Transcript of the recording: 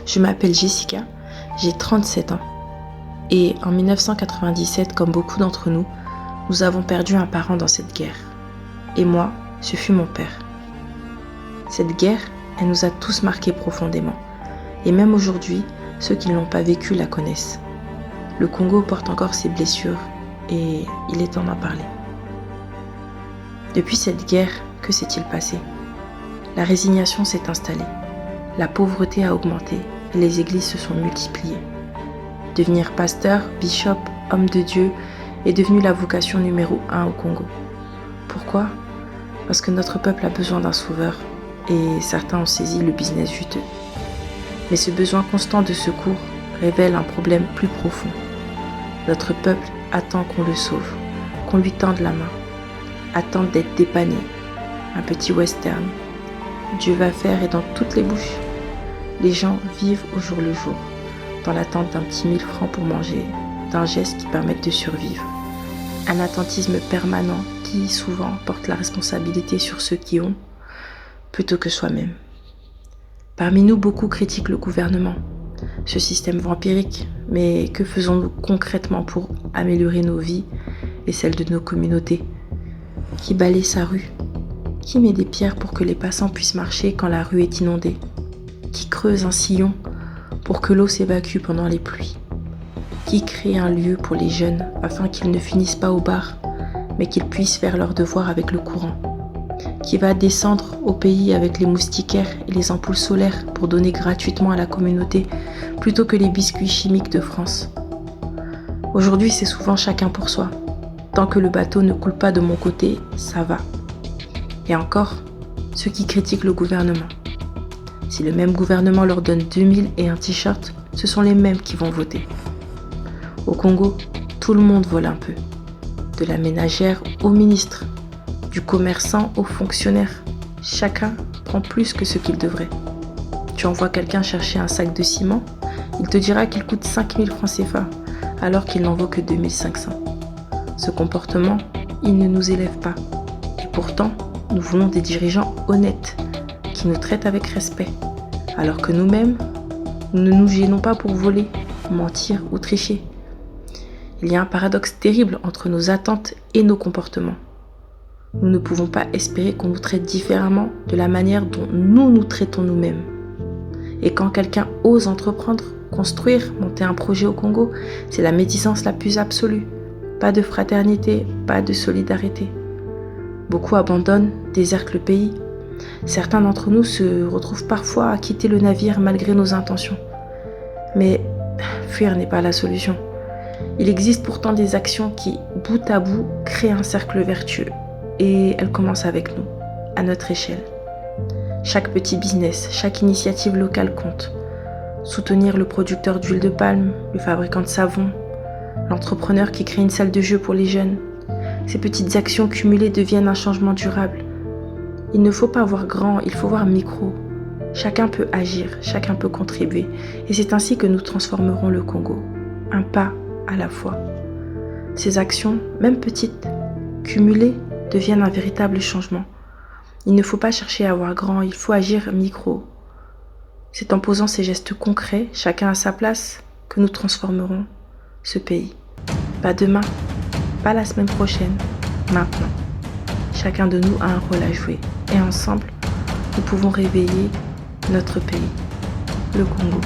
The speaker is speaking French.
Je m'appelle Jessica, j'ai 37 ans. Et en 1997, comme beaucoup d'entre nous, nous avons perdu un parent dans cette guerre. Et moi, ce fut mon père. Cette guerre, elle nous a tous marqués profondément. Et même aujourd'hui, ceux qui ne l'ont pas vécu la connaissent. Le Congo porte encore ses blessures et il est temps d'en parler. Depuis cette guerre, que s'est-il passé ? La résignation s'est installée. La pauvreté a augmenté et les églises se sont multipliées. Devenir pasteur, bishop, homme de Dieu est devenu la vocation numéro 1 au Congo. Pourquoi ? Parce que notre peuple a besoin d'un sauveur et certains ont saisi le business juteux. Mais ce besoin constant de secours révèle un problème plus profond. Notre peuple attend qu'on le sauve, qu'on lui tende la main, attend d'être dépanné. Un petit western. Dieu va faire et dans toutes les bouches. Les gens vivent au jour le jour, dans l'attente d'un petit 1000 francs pour manger, d'un geste qui permette de survivre. Un attentisme permanent qui, souvent, porte la responsabilité sur ceux qui ont, plutôt que soi-même. Parmi nous, beaucoup critiquent le gouvernement, ce système vampirique, mais que faisons-nous concrètement pour améliorer nos vies et celles de nos communautés ? Qui balaye sa rue ? Qui met des pierres pour que les passants puissent marcher quand la rue est inondée ? Qui creuse un sillon pour que l'eau s'évacue pendant les pluies ? Qui crée un lieu pour les jeunes afin qu'ils ne finissent pas au bar, mais qu'ils puissent faire leurs devoirs avec le courant ? Qui va descendre au pays avec les moustiquaires et les ampoules solaires pour donner gratuitement à la communauté plutôt que les biscuits chimiques de France ? Aujourd'hui, c'est souvent chacun pour soi. Tant que le bateau ne coule pas de mon côté, ça va. Et encore, ceux qui critiquent le gouvernement. Si le même gouvernement leur donne 2000 et un t-shirt, ce sont les mêmes qui vont voter. Au Congo, tout le monde vole un peu. De la ménagère au ministre, du commerçant au fonctionnaire. Chacun prend plus que ce qu'il devrait. Tu envoies quelqu'un chercher un sac de ciment, il te dira qu'il coûte 5000 francs CFA, alors qu'il n'en vaut que 2500. Ce comportement, il ne nous élève pas. Et pourtant, nous voulons des dirigeants honnêtes, qui nous traitent avec respect, alors que nous-mêmes, nous ne nous gênons pas pour voler, mentir ou tricher. Il y a un paradoxe terrible entre nos attentes et nos comportements. Nous ne pouvons pas espérer qu'on nous traite différemment de la manière dont nous nous traitons nous-mêmes. Et quand quelqu'un ose entreprendre, construire, monter un projet au Congo, c'est la médisance la plus absolue. Pas de fraternité, pas de solidarité. Beaucoup abandonnent, désertent le pays. Certains d'entre nous se retrouvent parfois à quitter le navire malgré nos intentions. Mais fuir n'est pas la solution. Il existe pourtant des actions qui, bout à bout, créent un cercle vertueux. Et elles commencent avec nous, à notre échelle. Chaque petit business, chaque initiative locale compte. Soutenir le producteur d'huile de palme, le fabricant de savon, l'entrepreneur qui crée une salle de jeu pour les jeunes. Ces petites actions cumulées deviennent un changement durable. Il ne faut pas voir grand, il faut voir micro. Chacun peut agir, chacun peut contribuer. Et c'est ainsi que nous transformerons le Congo, un pas à la fois. Ces actions, même petites, cumulées, deviennent un véritable changement. Il ne faut pas chercher à voir grand, il faut agir micro. C'est en posant ces gestes concrets, chacun à sa place, que nous transformerons ce pays. Pas demain, pas la semaine prochaine, maintenant. Chacun de nous a un rôle à jouer et ensemble, nous pouvons réveiller notre pays, le Congo.